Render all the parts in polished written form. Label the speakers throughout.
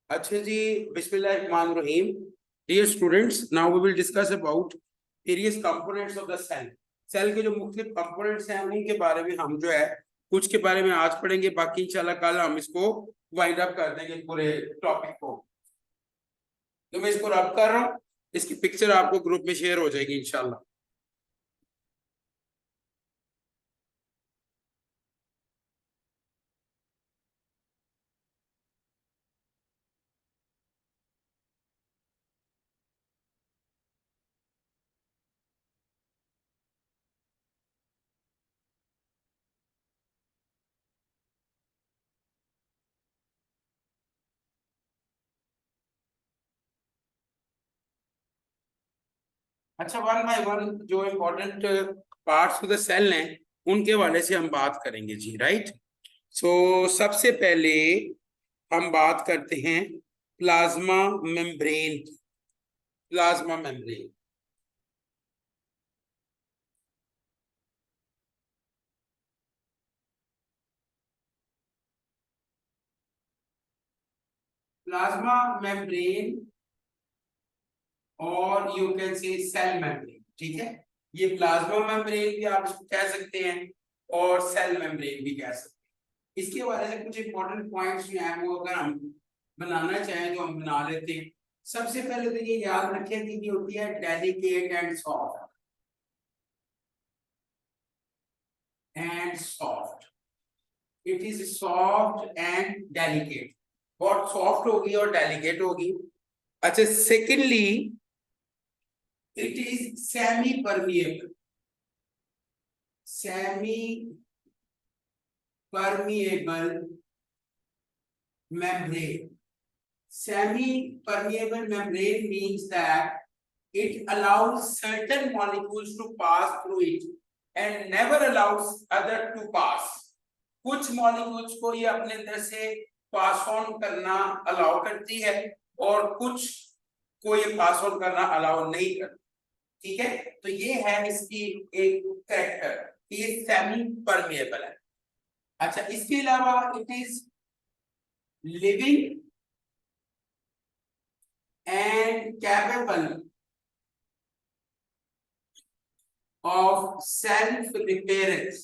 Speaker 1: अच्छा जी, बिस्मिल्लाहिर्रहमानिर्रहीम। Dear students, now we will discuss about various components of the cell. Cell के जो मुख्तलिफ कंपोनेंट्स हैं उनके बारे में हम जो है कुछ के बारे में आज पढ़ेंगे, बाकी इंशाल्लाह कल हम इसको वाइंड अप कर देंगे पूरे टॉपिक को। तो मैं इसको रब कर रहा हूँ, इसकी पिक्चर आपको ग्रुप में शेयर हो जाएगी इंशाल्लाह। अच्छा, वन बाय वन जो important parts of the cell हैं उनके हवाले से हम बात करेंगे जी, राइट। सो सबसे पहले हम बात करते हैं plasma membrane. Plasma membrane, plasma membrane और you can say cell membrane, ठीक है। ये प्लाज्मा मेम्ब्रेन भी आप इसको कह सकते हैं और सेल मेम्ब्रेन भी कह सकते हैं। इसके बारे में कुछ इंपॉर्टेंट पॉइंट्स जो हैं वो अगर हम बनाना चाहें तो हम बना लेते हैं। सबसे पहले तो ये याद रखें कि ये होती है delicate and soft. It is soft and delicate. बहुत सॉफ्ट होगी और डेलिकेट होगी। अच्छा, secondly it is semi permeable. Semi permeable membrane. Semi-permeable membrane means that it allows certain molecules to pass through it and never allows other to pass. कुछ molecules को ये अपने अंदर से पास ऑन करना अलाउ करती है और कुछ को ये पास ऑन करना अलाउ नहीं करती, ठीक है। तो ये है इसकी एक कैरेक्टर, ये सेमी परमिएबल है। अच्छा, इसके अलावा it is living and capable of self-repairance.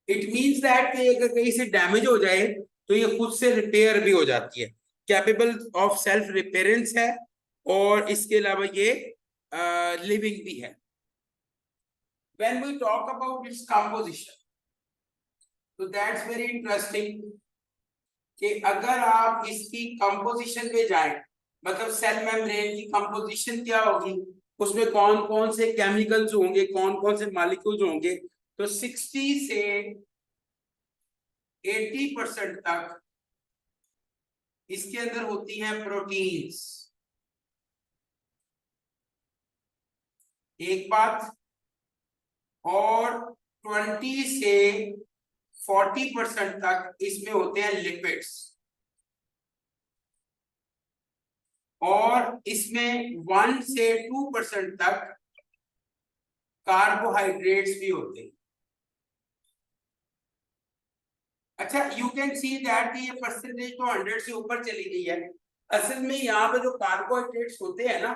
Speaker 1: It means that कि अगर कहीं से डैमेज हो जाए तो ये खुद से रिपेयर भी हो जाती है। कैपेबल ऑफ सेल्फ रिपेयरेंस है और इसके अलावा ये लिविंग भी है। When we talk about its composition, so that's very interesting कि अगर आप इसकी कंपोजिशन पे जाएं, मतलब सेल मेम्ब्रेन की कंपोजिशन क्या होगी, उसमें कौन कौन से केमिकल्स होंगे, कौन कौन से मॉलिक्यूल्स होंगे, तो 60 से 80% तक इसके अंदर होती हैं प्रोटीन्स, एक बात। और 20 से 40% तक इसमें होते हैं लिपिड्स, और इसमें 1 से 2% तक कार्बोहाइड्रेट्स भी होते हैं। अच्छा, यू कैन सी दैट ये परसेंटेज तो 100 से ऊपर चली गई है। असल में यहाँ पे जो कार्बोहाइड्रेट्स होते हैं ना,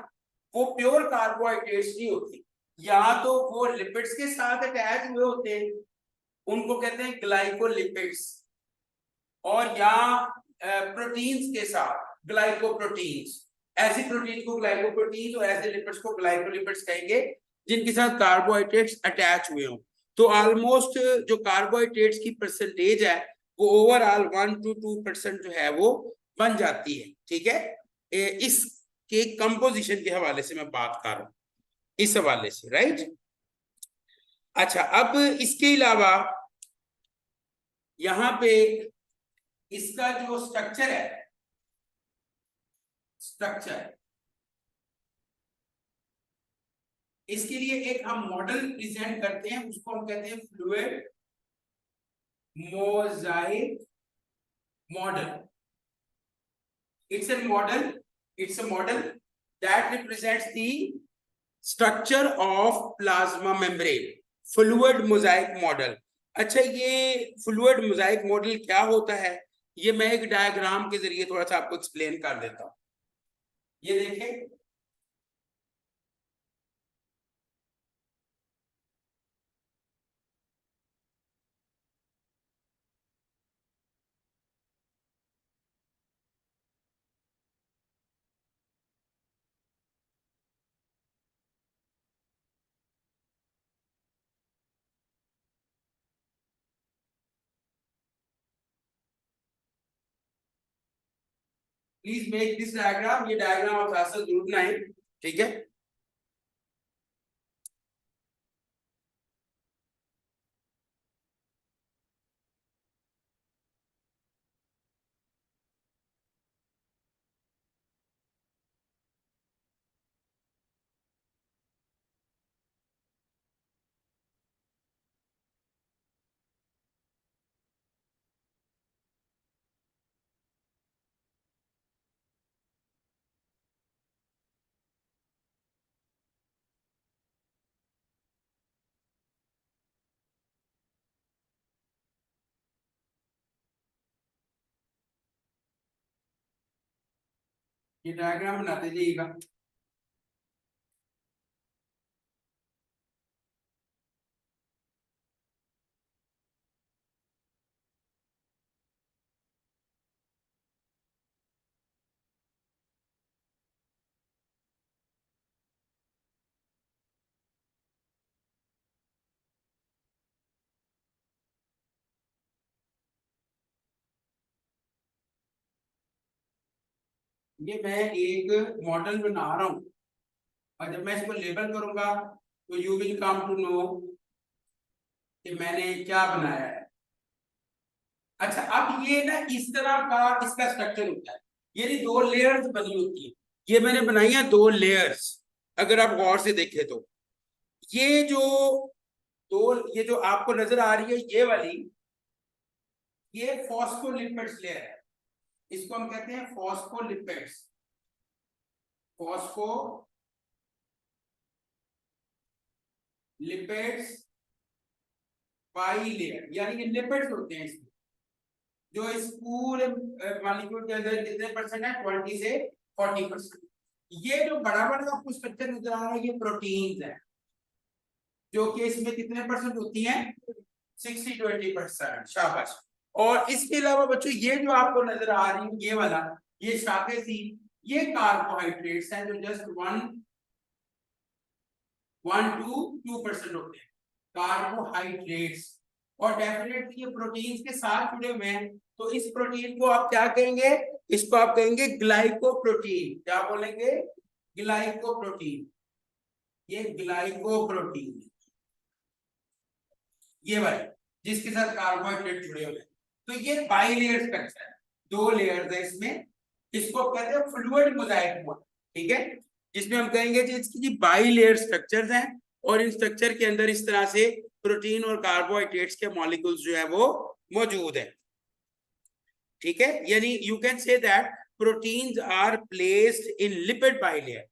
Speaker 1: वो प्योर कार्बोहाइड्रेट्स नहीं होते, या तो वो लिपिड्स के साथ अटैच हुए होते हैं, उनको कहते हैं ग्लाइकोलिपिड्स, और या प्रोटीन्स के साथ ग्लाइकोप्रोटीन्स। ऐसी प्रोटीन को ग्लाइकोप्रोटीन्स और ऐसे लिपिड्स को ग्लाइकोलिपिड्स कहेंगे जिनके साथ कार्बोहाइड्रेट्स अटैच हुए हों। तो ऑलमोस्ट जो कार्बोहाइड्रेट्स की परसेंटेज है वो ओवरऑल 1 to 2% जो है वो बन जाती है, ठीक है। इसके कंपोजिशन के हवाले से मैं बात कर रहा हूँ, इस हवाले से, राइट। अच्छा, अब इसके अलावा यहाँ पे इसका जो स्ट्रक्चर है, इसके लिए एक हम मॉडल प्रेजेंट करते हैं, उसको हम कहते हैं fluid Mosaic model. It's a model that represents the structure of plasma membrane, fluid mosaic model। अच्छा, ये फ्लूइड मोजाइक मॉडल क्या होता है, ये मैं एक डायग्राम के जरिए थोड़ा सा आपको एक्सप्लेन कर देता हूँ। ये देखें, प्लीज मेक दिस डायग्राम, ये डायग्राम आप साथ साथ जरूर बनाएं, ठीक है। ये डायग्राम बनाते जाइएगा। ये मैं एक मॉडल बना रहा हूँ, और जब मैं इसको लेबल करूंगा तो you will come to know कि मैंने क्या बनाया है। अच्छा, अब ये ना इस तरह का इसका स्ट्रक्चर होता है, यानी दो लेयर्स बनी होती है। ये मैंने बनाई है दो लेयर्स, अगर आप गौर से देखें तो ये जो दो, ये जो आपको नजर आ रही है ये वाली, ये फॉस्फोलिपिड्स लेयर है। इसको हम कहते हैं फॉस्फोलिपिड्स, फॉस्फोलिपिड्स बाइलेयर, यानी ये लिपिड्स होते हैं इसमें, जो इस पूरे मॉलिक्यूल के अंदर कितने परसेंट है, 20 से 40%। ये जो बड़ा बड़ा आपको स्ट्रक्चर नजर आ रहा है ये प्रोटीन्स है, जो कि इसमें कितने परसेंट होती हैं, 60-20%। शाबाश। और इसके अलावा बच्चों ये जो आपको नजर आ रही है ये वाला, ये शाखे थी, ये कार्बोहाइड्रेट्स हैं जो जस्ट 1-2% होते हैं कार्बोहाइड्रेट्स। और डेफिनेटली ये प्रोटीन्स के साथ जुड़े हुए हैं, तो इस प्रोटीन को आप क्या कहेंगे, इसको आप कहेंगे ग्लाइकोप्रोटीन। क्या बोलेंगे, ग्लाइकोप्रोटीन। ये ग्लाइकोप्रोटीन, ये वाले जिसके साथ कार्बोहाइड्रेट जुड़े हुए हैं। तो ये बाइलेयर स्ट्रक्चर है, दो लेयर्स है इसमें। इसको कहते हैं फ्लूइड मोजाइक मॉडल, ठीक है, जिसमें हम कहेंगे कि इसकी जी बाइलेयर स्ट्रक्चर्स हैं, और इन स्ट्रक्चर के अंदर इस तरह से प्रोटीन और कार्बोहाइड्रेट्स के मॉलिक्यूल्स जो है वो मौजूद है, ठीक है। यानी you can say that proteins are placed in lipid bilayer,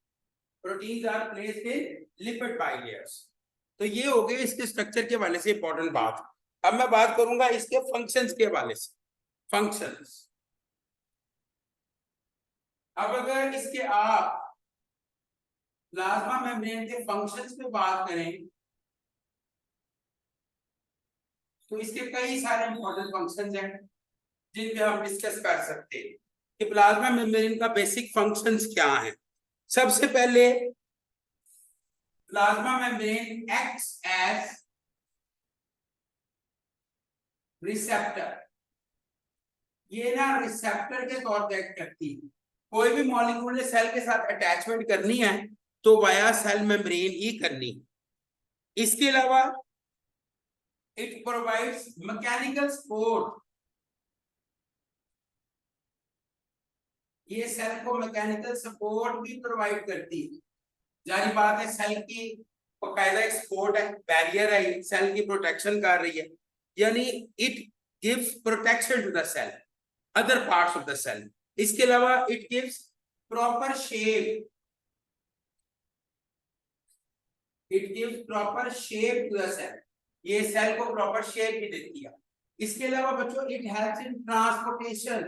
Speaker 1: proteins are placed in lipid bilayers. तो ये हो गई इसके स्ट्रक्चर के हवाले से इंपॉर्टेंट बात। अब मैं बात करूंगा इसके फंक्शंस के हवाले से। फंक्शंस, अब अगर इसके आप प्लाज्मा मेम्ब्रेन के फंक्शंस पे बात करें तो इसके कई सारे इंपॉर्टेंट फंक्शंस हैं जिन पे हम डिस्कस कर सकते हैं कि प्लाज्मा मेम्ब्रेन का बेसिक फंक्शंस क्या है। सबसे पहले plasma membrane acts as receptor, ये ना रिसेप्टर के तौर पे एक्ट करती है। कोई भी मॉलिक्यूल ने सेल के साथ अटैचमेंट करनी है तो वाया सेल मेम्ब्रेन ही करनी। इसके अलावा इट प्रोवाइड्स मैकेनिकल सपोर्ट, ये सेल को मैकेनिकल सपोर्ट भी प्रोवाइड करती है। जारी बात है, सेल की बाकायदा एक सपोर्ट है, बैरियर है, सेल की प्रोटेक्शन कर रही है, यानी it gives protection to the cell, other parts of the cell. इसके अलावा it gives proper shape, it gives proper shape to the cell. ये सेल को प्रॉपर शेप भी देती है। इसके अलावा बच्चों it helps in transportation.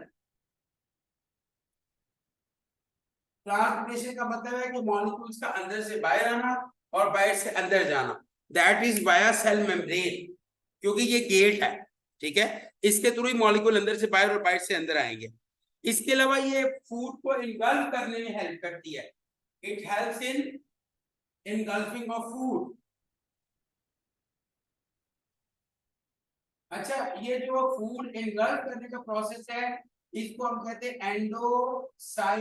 Speaker 1: Transportation का मतलब है कि मॉलिक्यूल्स का अंदर से बाहर आना और बाहर से अंदर जाना, that is via cell membrane, क्योंकि ये गेट है, ठीक है, इसके थ्रू ही मॉलिक्यूल अंदर से बाहर और बाहर से अंदर आएंगे। इसके अलावा ये फूड को इनगल्फ करने में हेल्प करती है, it helps in engulfing of food. अच्छा, ये जो फूड इनगल्फ करने का प्रोसेस है इसको हम कहते हैं एंडोसाइटोसिस,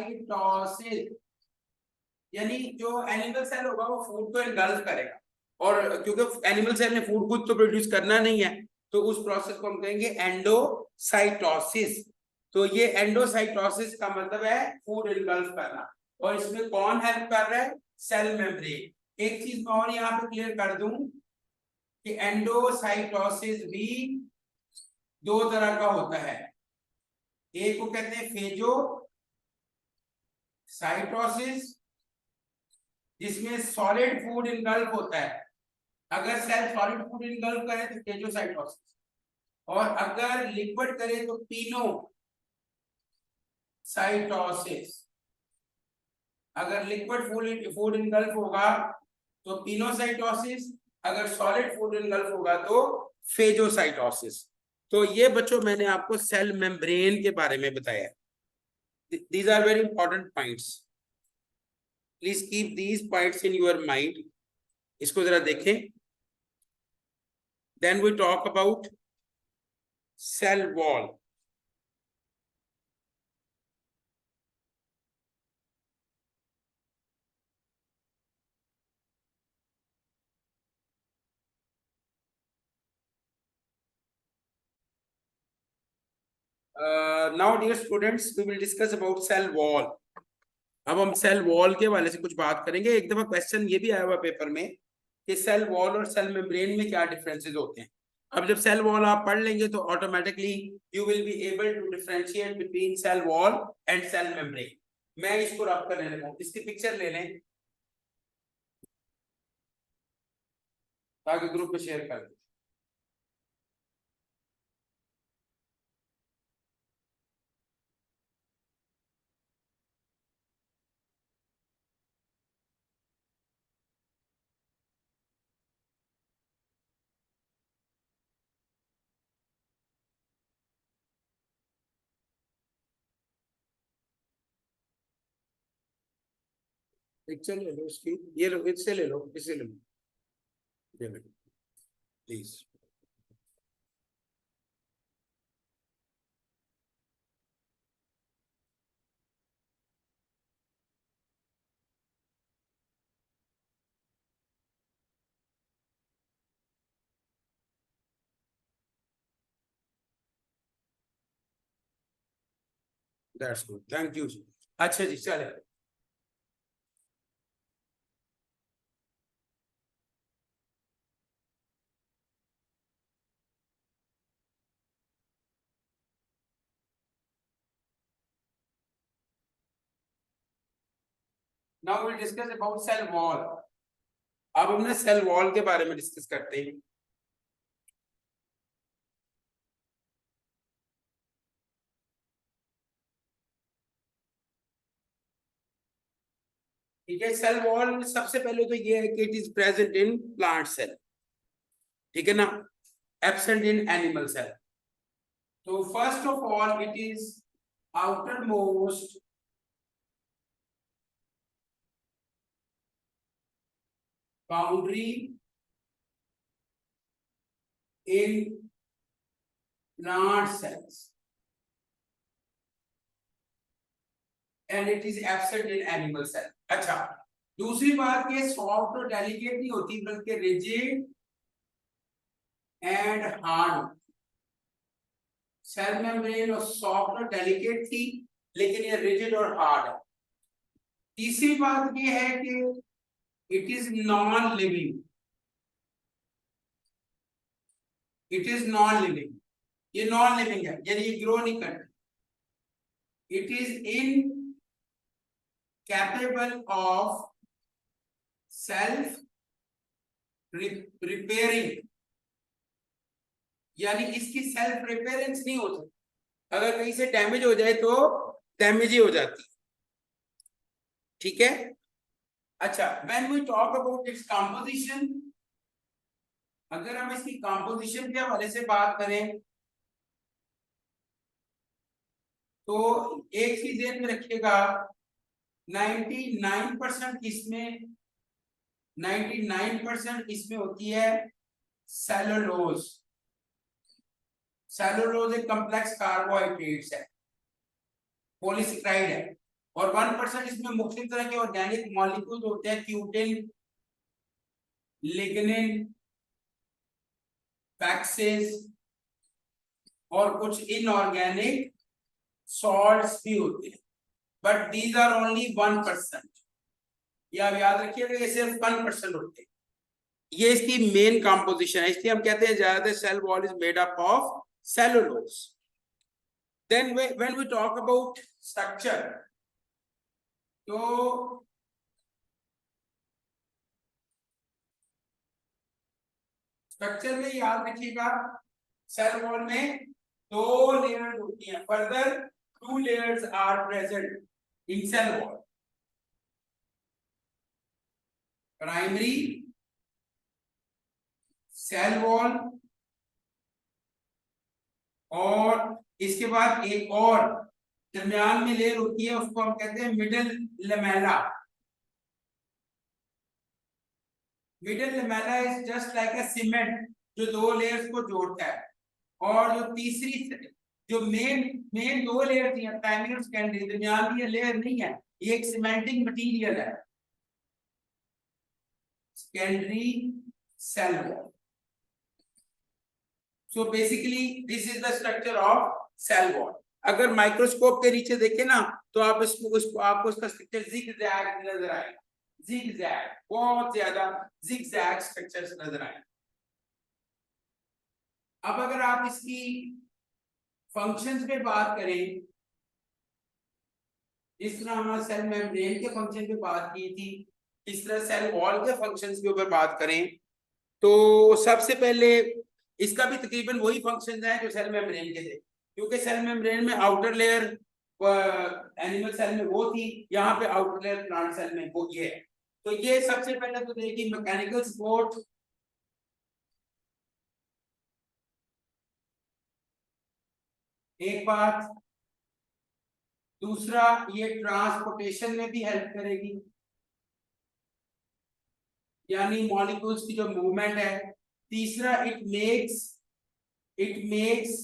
Speaker 1: यानी जो एनिमल सेल होगा वो फूड को इनगल्फ करेगा, और क्योंकि एनिमल सेल ने फूड खुद तो प्रोड्यूस करना नहीं है तो उस प्रोसेस को हम कहेंगे एंडोसाइटोसिस। तो ये एंडोसाइटोसिस का मतलब है फूड इनगल्फ करना, और इसमें कौन हेल्प कर रहा है? Cell membrane. एक चीज मैं और यहाँ पे क्लियर कर दूं कि एंडोसाइटोसिस भी दो तरह का होता है, एक को कहते हैं फेजोसाइटोसिस जिसमें सॉलिड फूड इनगल्फ होता है, अगर सेल सॉलिड फूड इनगल्फ करे तो फेजोसाइटोसिस, और अगर लिक्विड करे तो पिनोसाइटोसिस। अगर लिक्विड फूड इनगल्फ होगा तो पिनोसाइटोसिस, अगर सॉलिड फूड इनगल्फ होगा तो फेजोसाइटोसिस। तो ये बच्चों मैंने आपको सेल मेम्ब्रेन के बारे में बताया। These are very important points. Please keep these points in your mind. इसको जरा देखें। Then we talk about cell wall. Now dear students, we will discuss about cell wall. अब हम सेल वॉल के वाले से कुछ बात करेंगे। एक दफा क्वेश्चन ये भी आया हुआ पेपर में कि सेल वॉल और सेल मेम्ब्रेन में क्या डिफरेंसेस होते हैं। अब जब सेल वॉल आप पढ़ लेंगे तो automatically you will be able to differentiate between cell wall and cell membrane. मैं इसको रब करने लगा हूं, इसकी पिक्चर ले लें ताकि ग्रुप में शेयर कर दें। पिक्चर ले लो उसकी, ये लो, इससे ले लो, इससे ले लो, ये लो please. That's good, thank you. अच्छा जी चले। Now will discuss about cell wall. अब हमने सेल वॉल के बारे में डिस्कस करते हैं। ठीक है, सेल वॉल सबसे पहले तो ये है कि it is present in plant cell, ठीक है ना, एब्सेंट इन एनिमल सेल। तो first of all it is outer most boundary in plant cells and it is absent in animal cell. अच्छा, दूसरी बात ये सॉफ्ट और डेलिकेट नहीं होती बल्कि rigid and hard. Cell membrane और सॉफ्ट और डेलिकेट थी लेकिन ये रिजिड और हार्ड है। तीसरी बात ये है कि it is non living, it is non living, ये नॉन लिविंग है यानी ये ग्रो नहीं करती। It is in capable of self repairing यानी इसकी सेल्फ रिपेयरेंस नहीं हो सकती, अगर कहीं से डैमेज हो जाए तो डैमेज ही हो जाती है, ठीक है। अच्छा, when we talk about its composition, अगर हम इसकी कंपोजिशन के हवाले से बात करें तो एक चीज ध्यान में रखिएगा, 99% इसमें 99% इसमें होती है सेलुलोज। सेलुलोज एक कॉम्प्लेक्स कार्बोहाइड्रेट्स है, पॉलीसेकेराइड है, और 1% इसमें मुख्तलिफ तरह के ऑर्गेनिक मॉलिक्यूल होते हैं, क्यूटिन, लिग्निन, पैक्सेस और कुछ इनऑर्गेनिक सॉल्ट्स भी होते हैं, बट दीज आर ओनली 1%। ये आप याद रखिएगा, ये सिर्फ 1% होते हैं। ये इसकी मेन कंपोजिशन है, इसलिए हम कहते हैं ज्यादातर cell wall is made up of cellulose. Then when we talk about structure, तो स्ट्रक्चर में याद रखिएगा सेल वॉल में 2 लेयर्स होती हैं, further 2 layers are present in cell wall, primary cell wall और इसके बाद एक और दरमियान में लेयर होती है, उसको हम कहते हैं middle lamella. Middle lamella is just like a cement जो 2 लेयर्स को जोड़ता है, और जो तीसरी जो मेन 2 लेयर थी, प्राइमरी और सेकेंडरी, दरमियान में ये लेयर नहीं है, ये एक सीमेंटिंग मटेरियल है, secondary cell wall. So basically this is the structure of cell wall. अगर माइक्रोस्कोप के नीचे देखें ना तो आप इसको आपको इसका स्ट्रक्चर zigzag नजर आएगा, zigzag, बहुत ज्यादा zigzag स्ट्रक्चर्स नजर आएंगे। अब अगर आप इसकी फंक्शंस पे बात करें, इस तरह हमने सेल मेम्ब्रेन के फंक्शन पे बात की थी, इस तरह सेल वॉल के फंक्शंस के ऊपर बात करें तो सबसे पहले इसका भी तकरीबन वही फंक्शन है जो सेल मेम्ब्रेन के थे, क्योंकि सेल मेम्ब्रेन में आउटर लेयर एनिमल सेल में वो थी, यहाँ पे आउटर लेयर प्लांट सेल में वो ये है। तो ये सबसे पहले तो देखिए मैकेनिकल सपोर्ट, एक बात, दूसरा ये ट्रांसपोर्टेशन में भी हेल्प करेगी, यानी मॉलिक्यूल्स की जो मूवमेंट है। तीसरा it makes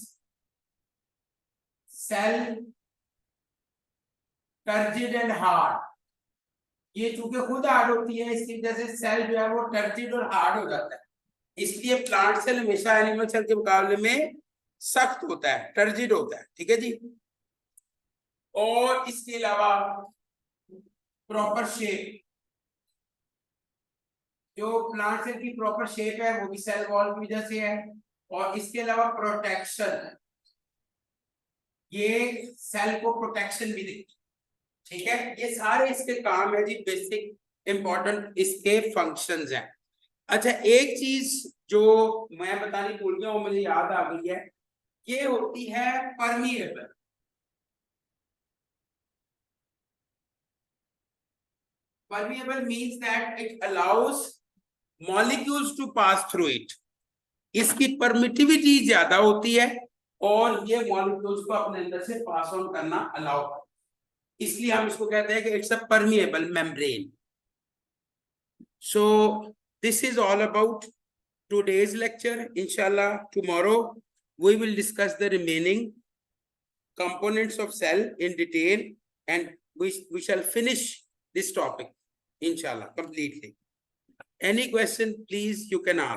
Speaker 1: cell turgid and hard, ये चूंकि खुद हार्ड होती है इसकी वजह से सेल जो है वो टर्जिड और हार्ड हो जाता है, इसलिए प्लांट सेल हमेशा एनिमल सेल के मुकाबले में सख्त होता है, टर्जिड होता है, ठीक है जी। और इसके अलावा प्रॉपर शेप, जो प्लांट सेल की प्रॉपर शेप है वो भी सेल वॉल की वजह से है, और इसके अलावा प्रोटेक्शन, ये सेल को प्रोटेक्शन भी देती है, ठीक है। ये सारे इसके काम है जी, बेसिक इंपॉर्टेंट इसके फंक्शंस हैं। अच्छा, एक चीज जो मैं बतानी भूल गया वो मुझे याद आ गई है, ये होती है permeable. Permeable means that it allows molecules to pass through it, इसकी परमिटिविटी ज्यादा होती है और ये मॉलिक्यूल्स को अपने अंदर से पास ऑन करना अलाउ करता है, इसलिए हम इसको कहते हैं कि it's a permeable membrane. So this is all about today's lecture. Inshallah, tomorrow we will discuss the remaining components of cell in detail, and we shall finish this topic inshallah completely. Any question please you can ask.